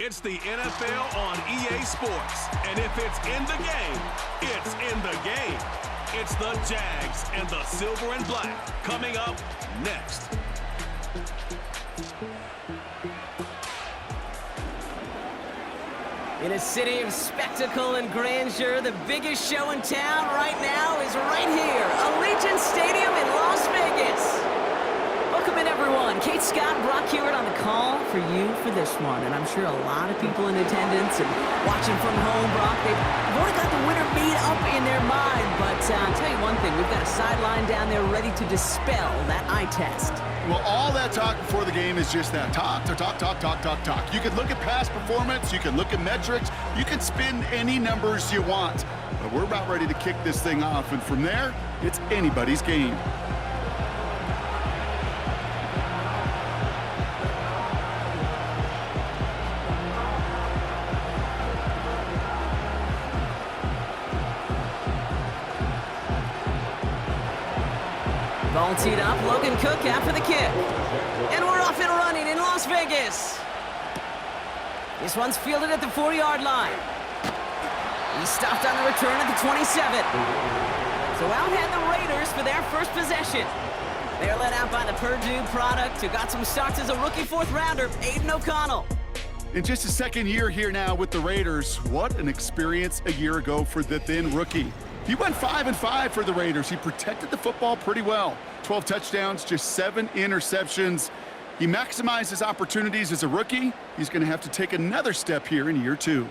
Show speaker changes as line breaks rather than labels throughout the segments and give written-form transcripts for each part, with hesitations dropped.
It's the NFL on EA Sports. And if it's in the game, it's in the game. It's the Jags and the Silver and Black coming up next.
In a city of spectacle and grandeur, the biggest show in town right now is right here, Allegiant Stadium in Las Vegas. Welcome in, everyone. Kate Scott, Brock Hewitt on the call for you for this one. And I'm sure a lot of people in attendance and watching from home, Brock, they've already got the winner made up in their mind. But I'll tell you one thing, we've got a sideline down there ready to dispel that eye test.
Well, all that talk before the game is just that. Talk. You can look at past performance. You can look at metrics. You can spin any numbers you want. But we're about ready to kick this thing off. And from there, it's anybody's game.
Ball teed up, Logan Cook after the kick. And we're off and running in Las Vegas. This one's fielded at the 4-yard line. He stopped on the return at the 27. So out had the Raiders for their first possession. They're led out by the Purdue product who got some starts as a rookie fourth-rounder, Aiden O'Connell.
In just his second year here now with the Raiders, what an experience a year ago for the then rookie. He went 5-5 for the Raiders. He protected the football pretty well. 12 touchdowns, just 7 interceptions. He maximized his opportunities as a rookie. He's going to have to take another step here in year 2.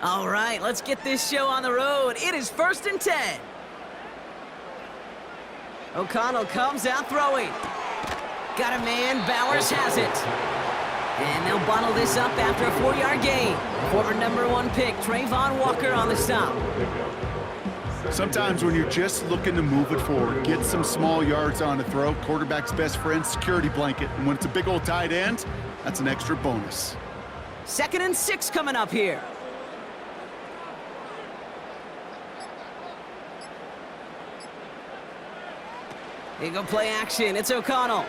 All right, let's get this show on the road. It is 1st and 10. O'Connell comes out throwing. Got a man, Bowers has it. And they'll bottle this up after a 4-yard gain. Former #1 pick, Trayvon Walker on the stop.
Sometimes when you're just looking to move it forward, get some small yards on a throw, quarterback's best friend, security blanket. And when it's a big old tight end, that's an extra bonus.
2nd and 6 coming up here. Here you go, play action. It's O'Connell.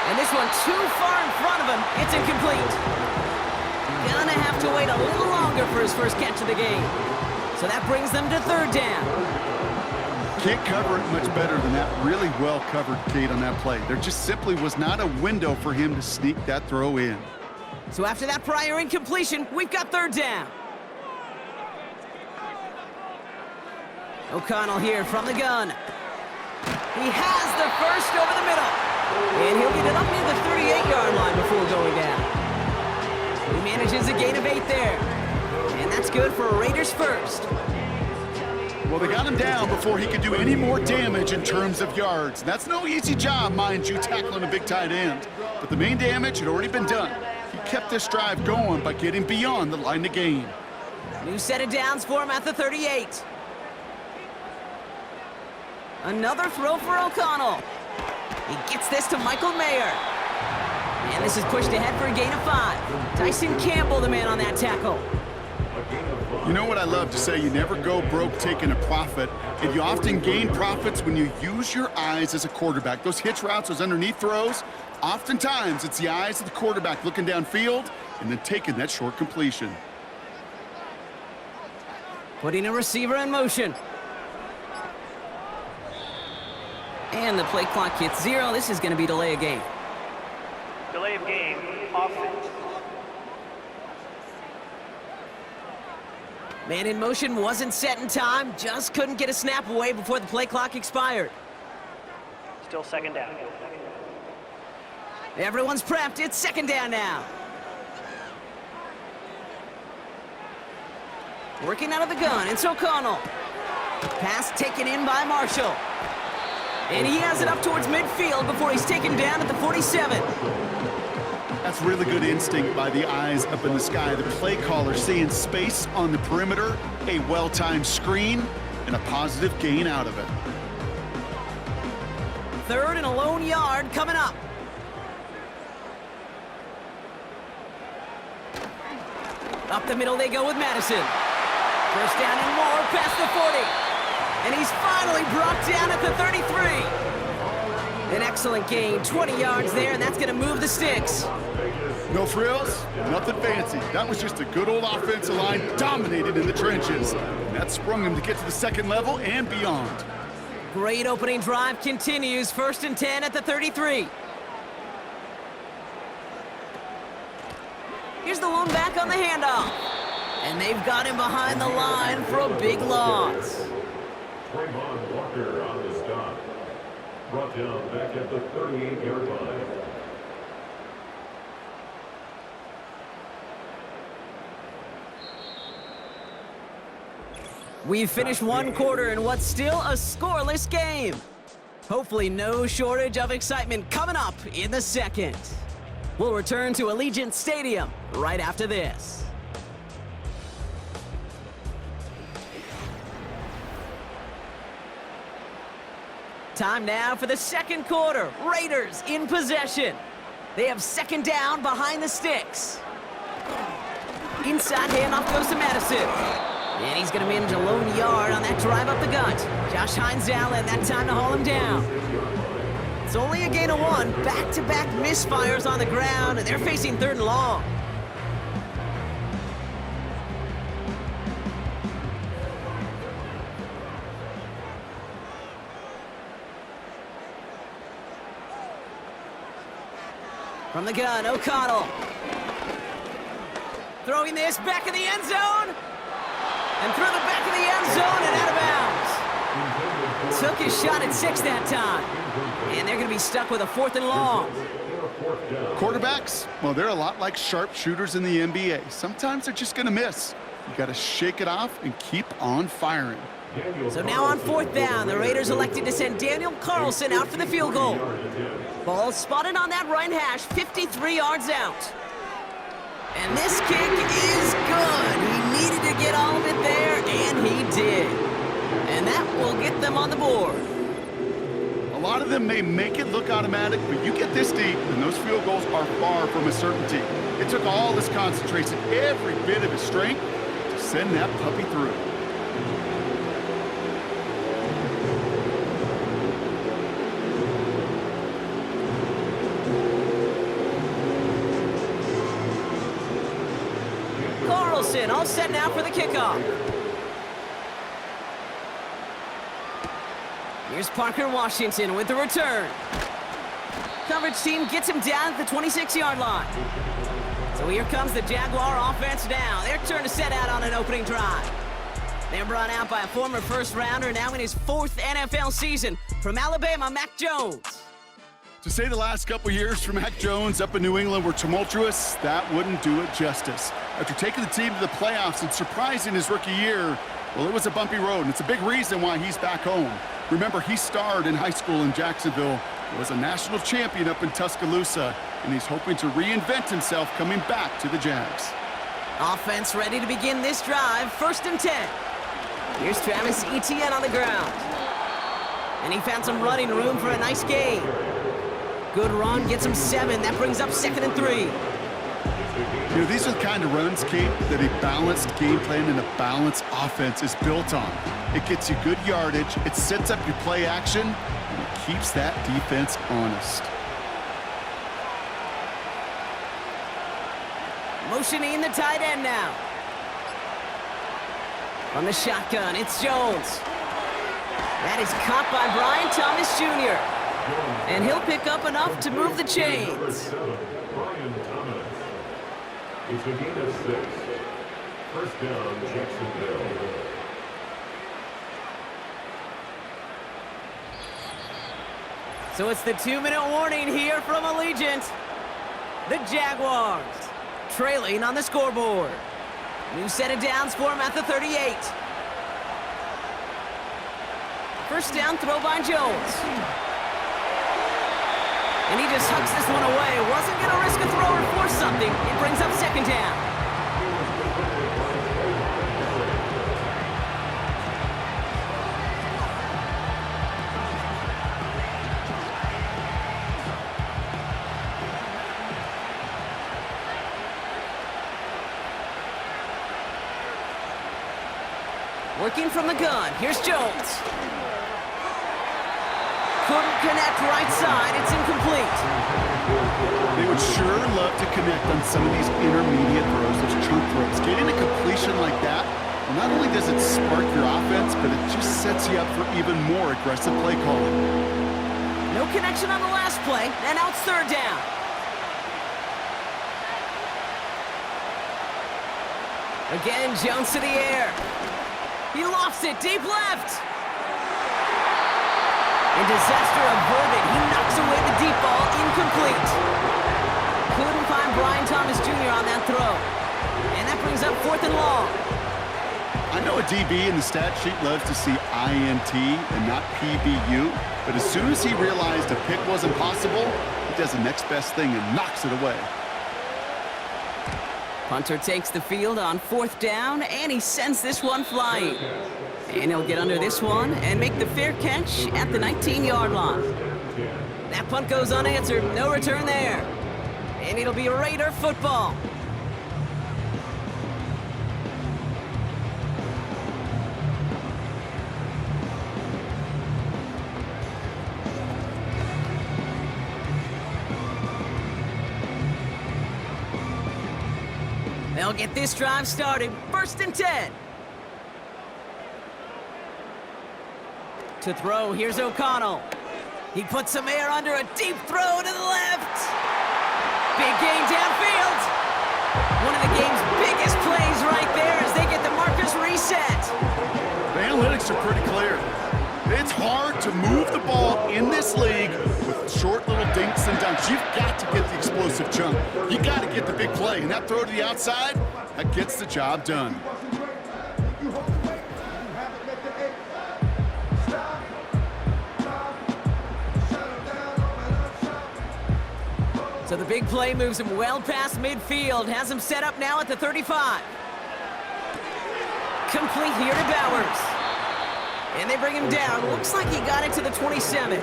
And this one too far in front of him. It's incomplete. Gonna have to wait a little longer for his first catch of the game. So that brings them to 3rd down.
Can't cover it much better than that. Really well covered, Kate, on that play. There just simply was not a window for him to sneak that throw in.
So after that prior incompletion, we've got 3rd down. O'Connell here from the gun. He has the first over the middle. And he'll get it up near the 38-yard line before going down. He manages a gain of 8 there. And that's good for a Raiders first.
Well, they got him down before he could do any more damage in terms of yards. That's no easy job, mind you, tackling a big tight end. But the main damage had already been done. He kept this drive going by getting beyond the line to gain.
New set of downs for him at the 38. Another throw for O'Connell. He gets this to Michael Mayer. And this is pushed ahead for a gain of 5. Tyson Campbell, the man on that tackle.
You know what I love to say? You never go broke taking a profit, and you often gain profits when you use your eyes as a quarterback. Those hitch routes, those underneath throws, oftentimes it's the eyes of the quarterback looking downfield and then taking that short completion.
Putting a receiver in motion. And the play clock hits 0. This is going to be delay of game.
Delay of game, offense.
Man in motion wasn't set in time. Just couldn't get a snap away before the play clock expired.
Still 2nd down.
Everyone's prepped. It's 2nd down now. Working out of the gun. It's O'Connell. Pass taken in by Marshall. And he has it up towards midfield before he's taken down at the 47.
That's really good instinct by the eyes up in the sky. The play caller seeing space on the perimeter, a well-timed screen, and a positive gain out of it.
3rd and a lone yard coming up. Up the middle they go with Madison. First down and more past the 40. And he's finally brought down at the 33. Excellent gain, 20 yards there, and that's going to move the sticks.
No frills, nothing fancy. That was just a good old offensive line dominated in the trenches. And that sprung him to get to the second level and beyond.
Great opening drive continues, 1st and 10 at the 33. Here's the lone back on the handoff. And they've got him behind the line for a big loss.
Trayvon Walker on the stop. Brought down back at the 38-yard line.
We've finished one quarter in what's still a scoreless game. Hopefully no shortage of excitement coming up in the second. We'll return to Allegiant Stadium right after this. Time now for the second quarter. Raiders in possession. They have 2nd down behind the sticks. Inside handoff goes to Madison. And he's going to manage a lone yard on that drive up the gut. Josh Hines Allen, that time to haul him down. It's only a gain of 1. Back-to-back misfires on the ground, and they're facing 3rd and long. From the gun, O'Connell. Throwing this back in the end zone. And through the back of the end zone and out of bounds. Took his shot at 6 that time. And they're going to be stuck with a 4th and long.
Quarterbacks, well, they're a lot like sharpshooters in the NBA. Sometimes they're just going to miss. You got to shake it off and keep on firing.
So now on 4th down, the Raiders elected to send Daniel Carlson out for the field goal. Ball spotted on that right hash, 53 yards out. And this kick is good. He needed to get all of it there, and he did. And that will get them on the board.
A lot of them may make it look automatic, but you get this deep, and those field goals are far from a certainty. It took all his concentration, every bit of his strength, to send that puppy through.
Carlson all set now for the kickoff. Here's Parker Washington with the return. Coverage team gets him down at the 26-yard line. So here comes the Jaguar offense now. Their turn to set out on an opening drive. They're brought out by a former first-rounder now in his 4th NFL season from Alabama, Mac Jones.
To say the last couple years for Mac Jones up in New England were tumultuous, that wouldn't do it justice. After taking the team to the playoffs and surprising his rookie year, well, it was a bumpy road, and it's a big reason why he's back home. Remember, he starred in high school in Jacksonville, was a national champion up in Tuscaloosa, and he's hoping to reinvent himself coming back to the Jags.
Offense ready to begin this drive, 1st and 10. Here's Travis Etienne on the ground. And he found some running room for a nice gain. Good run, gets him 7. That brings up 2nd and 3.
You know, these are the kind of runs, Kate, that a balanced game plan and a balanced offense is built on. It gets you good yardage, it sets up your play action, and it keeps that defense honest.
Motioning the tight end now. From the shotgun, it's Jones. That is caught by Brian Thomas Jr. And he'll pick up enough to move the chains.
Brian Thomas. It's a gain of 6. 1st down, Jacksonville.
So it's the 2-minute warning here from Allegiant. The Jaguars trailing on the scoreboard. New set of downs for him at the 38. 1st down throw by Jones. And he just hucks this one away. Wasn't going to risk a throw or force something. It brings up 2nd down. Working from the gun. Here's Jones. Couldn't connect right side. It's incomplete.
They would sure love to connect on some of these intermediate throws, those chunk throws. Getting a completion like that, well, not only does it spark your offense, but it just sets you up for even more aggressive play calling.
No connection on the last play, and now it's third down. Again, Jones to the air. He lofts it deep left. And disaster averted. He knocks away the deep ball, incomplete. Couldn't find Brian Thomas Jr. on that throw. And that brings up 4th and long.
I know a DB in the stat sheet loves to see INT and not PBU, but as soon as he realized a pick wasn't possible, he does the next best thing and knocks it away.
Punter takes the field on 4th down, and he sends this one flying. And he'll get under this one and make the fair catch at the 19-yard line. That punt goes unanswered, no return there. And it'll be Raider football. They'll get this drive started. 1st and 10. To throw, here's O'Connell. He puts some air under a deep throw to the left. Big gain downfield. One of the game's biggest plays right there as they get the markers reset.
The analytics are pretty clear. It's hard to move the ball in this league with short little dinks and dunks. You've got to get the explosive chunk. You got to get the big play. And that throw to the outside, that gets the job done.
So the big play moves him well past midfield, has him set up now at the 35. Complete here to Bowers. And they bring him down. Looks like he got it to the 27.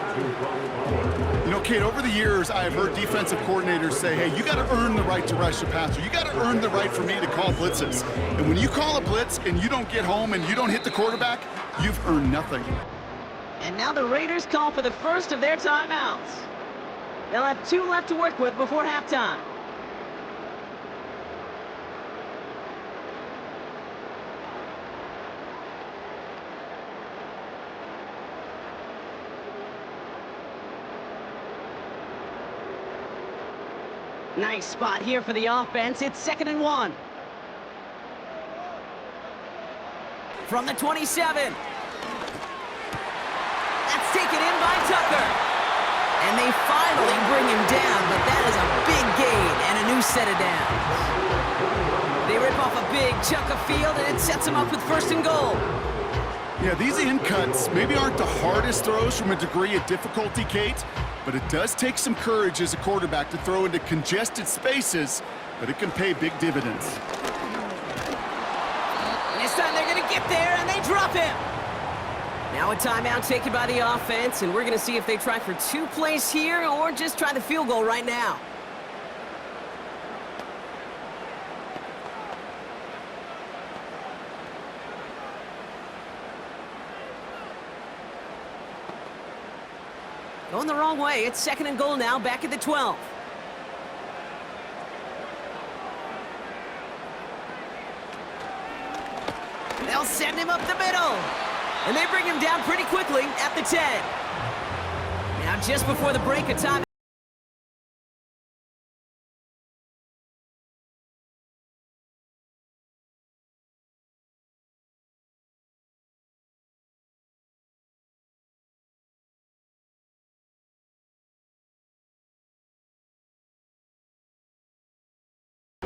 You know, Kate, over the years, I have heard defensive coordinators say, hey, you got to earn the right to rush the passer. You got to earn the right for me to call blitzes. And when you call a blitz and you don't get home and you don't hit the quarterback, you've earned nothing.
And now the Raiders call for the first of their timeouts. They'll have 2 left to work with before halftime. Nice spot here for the offense. It's 2nd and 1. From the 27. That's taken in by Tucker. And they finally bring him down, but that is a big gain and a new set of downs. They rip off a big chunk of field, and it sets them up with 1st and goal.
Yeah, these in cuts maybe aren't the hardest throws from a degree of difficulty, Kate, but it does take some courage as a quarterback to throw into congested spaces, but it can pay big dividends.
This time they're going to get there, and they drop him. Now a timeout taken by the offense, and we're going to see if they try for 2 plays here or just try the field goal right now. Going the wrong way. It's 2nd and goal now, back at the 12. They'll send him up the middle. And they bring him down pretty quickly at the 10. Now just before the break of time.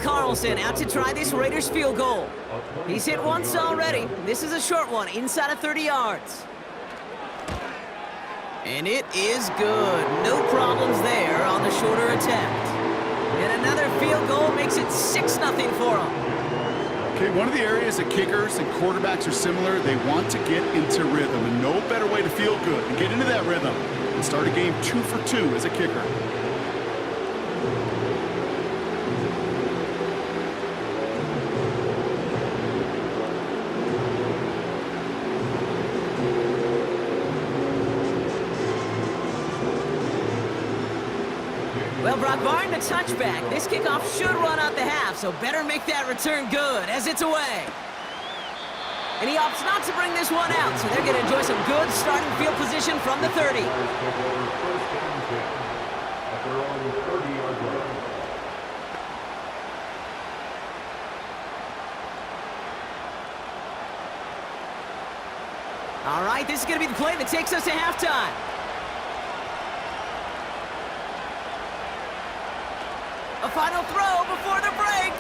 Carlson out to try this Raiders field goal. He's hit once already. This is a short one, inside of 30 yards. And it is good. No problems there on the shorter attempt. And another field goal makes it 6-0 for them.
Okay, one of the areas that kickers and quarterbacks are similar, they want to get into rhythm. And no better way to feel good and get into that rhythm and start a game 2 for 2 as a kicker.
Well, Brock, barring the touchback, this kickoff should run out the half, so better make that return good as it's away. And he opts not to bring this one out, so they're going to enjoy some good starting field position from the 30. All right, this is going to be the play that takes us to halftime. A final throw before the break.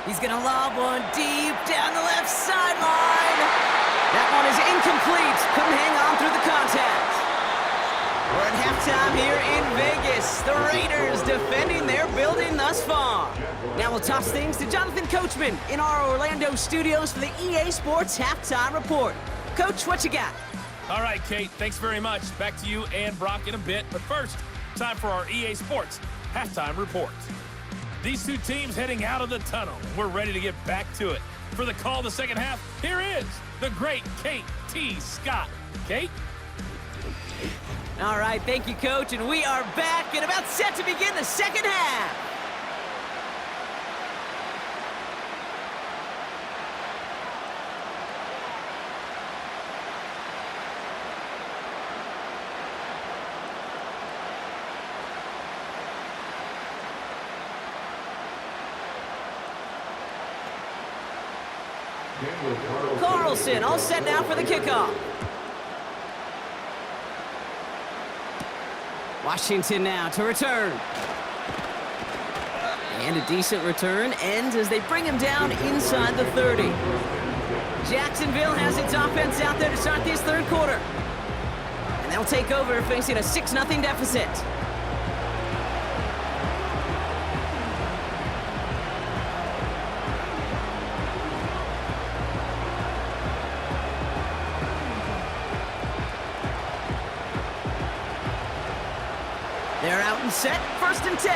He's going to lob one deep down the left sideline. That one is incomplete. Couldn't hang on through the contact. We're at halftime here in Vegas. The Raiders defending their building thus far. Now we'll toss things to Jonathan Coachman in our Orlando studios for the EA Sports Halftime Report. Coach, what you got?
All right, Kate, thanks very much. Back to you and Brock in a bit. But first, time for our EA Sports Halftime Report. These two teams heading out of the tunnel. We're ready to get back to it. For the call of the second half, here is the great Kate T. Scott. Kate?
All right, thank you, Coach. And we are back and about set to begin the second half. Carlson all set now for the kickoff. Washington now to return. And a decent return ends as they bring him down inside the 30. Jacksonville has its offense out there to start this third quarter. And they'll take over facing a 6-0 deficit. They're out and set, 1st and 10.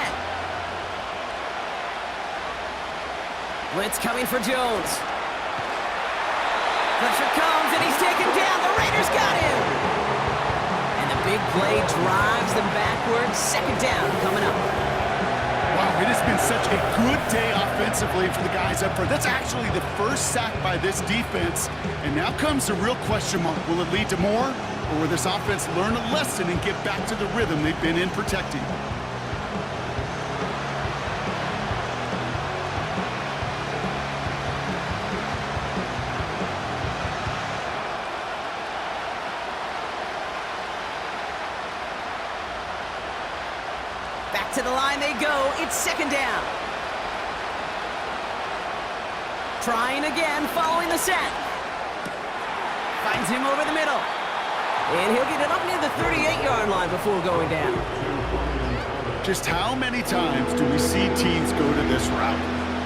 Blitz coming for Jones. Pressure comes and he's taken down. The Raiders got him. And the big play drives them backwards. 2nd down coming up.
Wow, it has been such a good day offensively for the guys up front. That's actually the first sack by this defense. And now comes the real question mark. Will it lead to more? Or will this offense learn a lesson and get back to the rhythm they've been in protecting?
Back to the line they go. It's 2nd down. Trying again following the sack. Finds him over the middle. And he'll get it up near the 38-yard line before going down.
Just how many times do we see teams go to this route?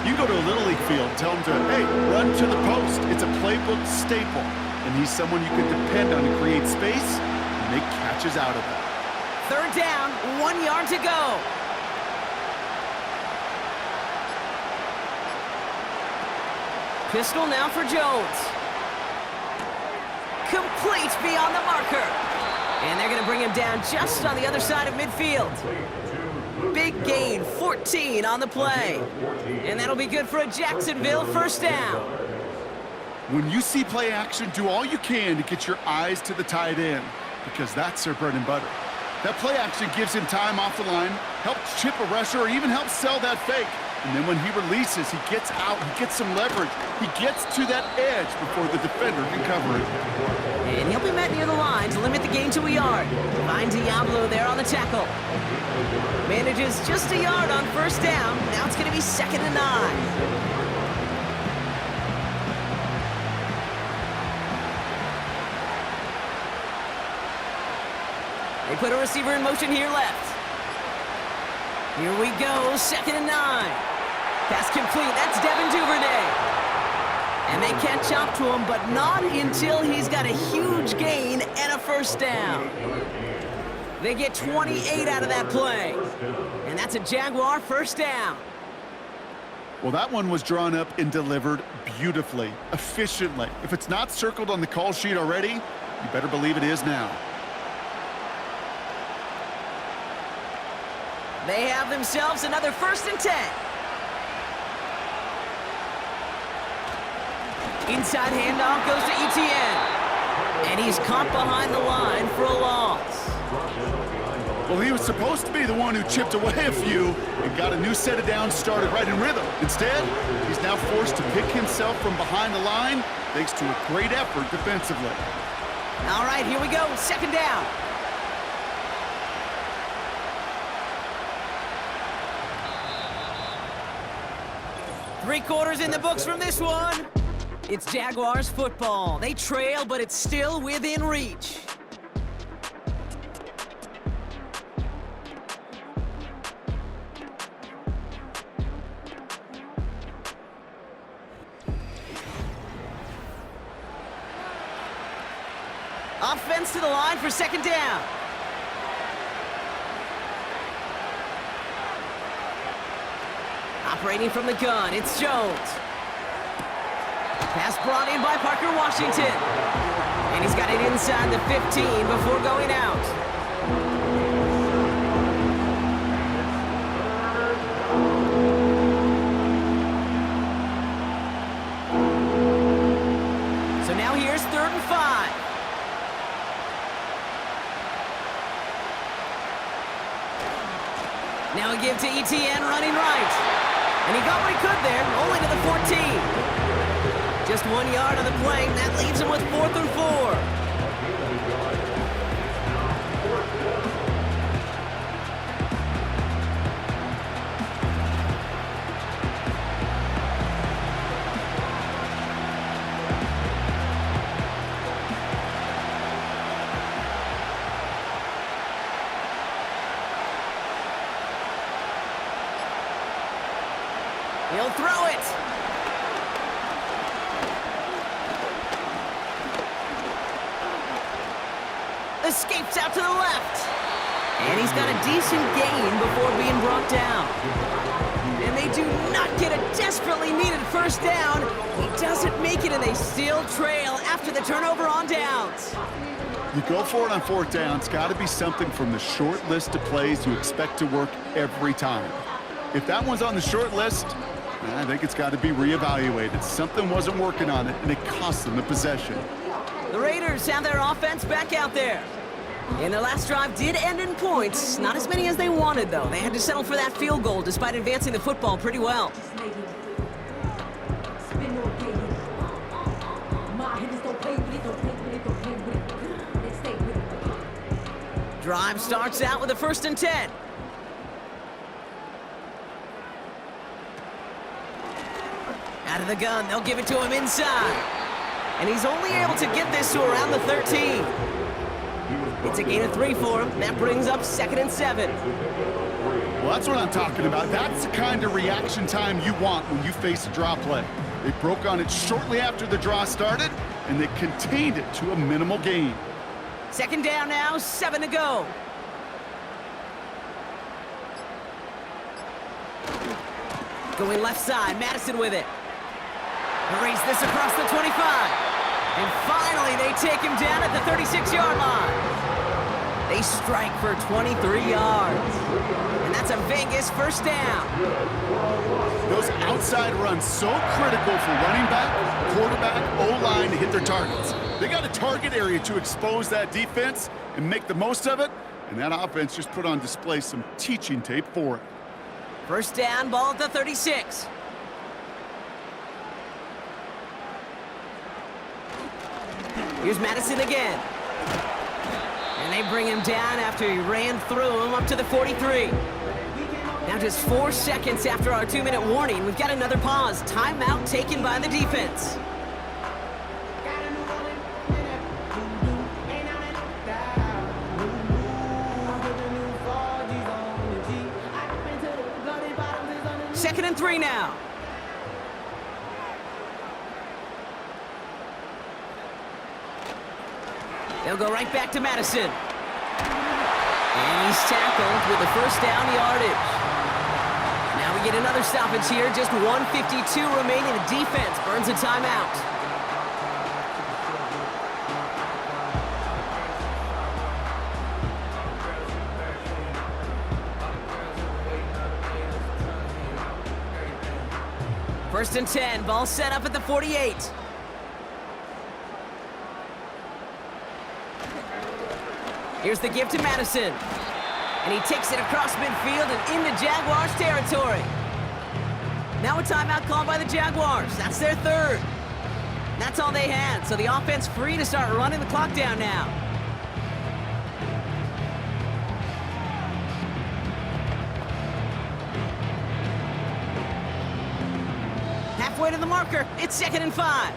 You go to a Little League field, tell them to, hey, run to the post. It's a playbook staple. And he's someone you can depend on to create space and make catches out of it.
3rd down, 1 yard to go. Pistol now for Jones. Complete beyond the marker. And they're going to bring him down just on the other side of midfield. Big gain, 14 on the play. And that'll be good for a Jacksonville 1st down.
When you see play action, do all you can to get your eyes to the tight end, because that's their bread and butter. That play action gives him time off the line, helps chip a rusher, or even helps sell that fake. And then when he releases, he gets out, he gets some leverage. He gets to that edge before the defender can cover it.
And he'll be met near the line to limit the gain to a yard. Finds Diablo there on the tackle. Manages just a yard on 1st down. Now it's going to be 2nd and 9. They put a receiver in motion here left. Here we go, 2nd and 9. Pass complete, that's Devin Duvernay. And they catch up to him, but not until he's got a huge gain and a 1st down. They get 28 out of that play. And that's a Jaguar 1st down.
Well, that one was drawn up and delivered beautifully, efficiently. If it's not circled on the call sheet already, you better believe it is now.
They have themselves another 1st and 10. Inside handoff goes to Etienne. And he's caught behind the line for a loss.
Well, he was supposed to be the one who chipped away a few and got a new set of downs started right in rhythm. Instead, he's now forced to pick himself from behind the line thanks to a great effort defensively.
All right, here we go. 2nd down. Three-quarters in the books from this one. It's Jaguars football. They trail, but it's still within reach. Offense to the line for 2nd down. Operating from the gun, it's Jones. Pass brought in by Parker Washington. And he's got it inside the 15 before going out. So now here's 3rd and 5. Now a give to Etienne running right. And he got what he could there, only to the 14. Just 1 yard on the play, and that leaves him with 4th and 4. He'll throw it. Escapes out to the left. And he's got a decent gain before being brought down. And they do not get a desperately needed 1st down. He doesn't make it, and they still trail after the turnover on downs.
You go for it on 4th down. It's got to be something from the short list of plays you expect to work every time. If that one's on the short list, I think it's got to be reevaluated. Something wasn't working on it, and it cost them the possession.
The Raiders have their offense back out there. And their last drive did end in points. Not as many as they wanted, though. They had to settle for that field goal despite advancing the football pretty well. Drive starts out with a 1st and 10. Out of the gun, they'll give it to him inside. And he's only able to get this to around the 13. It's a gain of 3 for him. That brings up 2nd and 7.
Well, that's what I'm talking about. That's the kind of reaction time you want when you face a draw play. They broke on it shortly after the draw started, and they contained it to a minimal gain.
2nd down now, 7 to go. Going left side, Madison with it. Erase this across the 25. And finally, they take him down at the 36-yard line. They strike for 23 yards. And that's a Vegas 1st down.
Those outside runs so critical for running back, quarterback, O-line to hit their targets. They got a target area to expose that defense and make the most of it. And that offense just put on display some teaching tape for it.
1st down, ball at the 36. Here's Madison again. And they bring him down after he ran through him up to the 43. Now just 4 seconds after our 2-minute warning, we've got another pause. Timeout taken by the defense. Second and 3 now. They'll go right back to Madison. And he's tackled with the 1st down yardage. Now we get another stoppage here. Just 1:52 remaining. The defense burns a timeout. First and 10, ball set up at the 48. Here's the give to Madison. And he takes it across midfield and into Jaguars territory. Now a timeout called by the Jaguars. That's their third. That's all they had, so the offense free to start running the clock down now. Halfway to the marker, it's 2nd and 5.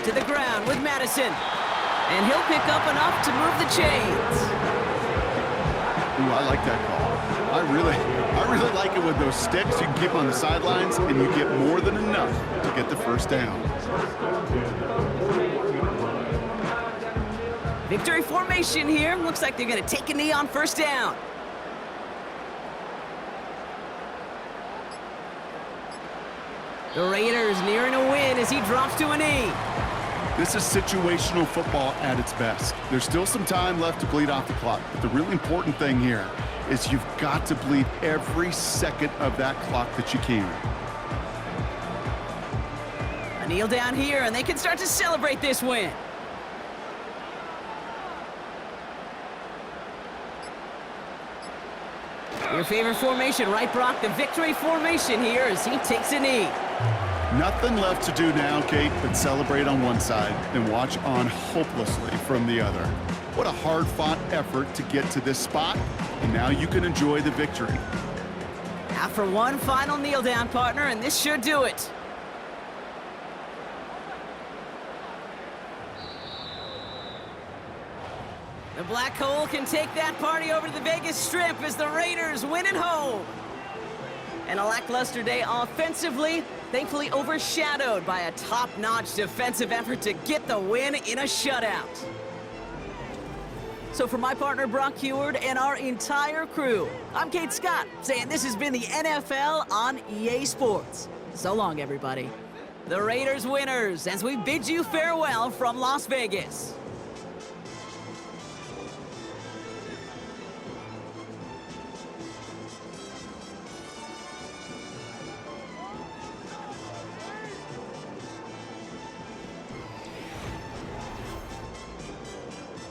To the ground with Madison. And he'll pick up enough to move the chains.
Ooh, I like that call. I really like it with those sticks. You can keep on the sidelines, and you get more than enough to get the first down.
Victory formation here. Looks like they're going to take a knee on first down. The Raiders nearing a win as he drops to a knee.
This is situational football at its best. There's still some time left to bleed off the clock, but the really important thing here is you've got to bleed every second of that clock that you can.
A kneel down here, and they can start to celebrate this win. Your favorite formation, right, Brock? The victory formation here as he takes a knee.
Nothing left to do now, Kate, but celebrate on one side and watch on hopelessly from the other. What a hard-fought effort to get to this spot, and now you can enjoy the victory.
Now for one final kneel down, partner, and this should do it. The Black Hole can take that party over to the Vegas Strip as the Raiders win at home. And a lackluster day offensively, thankfully overshadowed by a top-notch defensive effort to get the win in a shutout. So for my partner Brock Heward and our entire crew, I'm Kate Scott, saying this has been the NFL on EA Sports. So long, everybody. The Raiders winners as we bid you farewell from Las Vegas.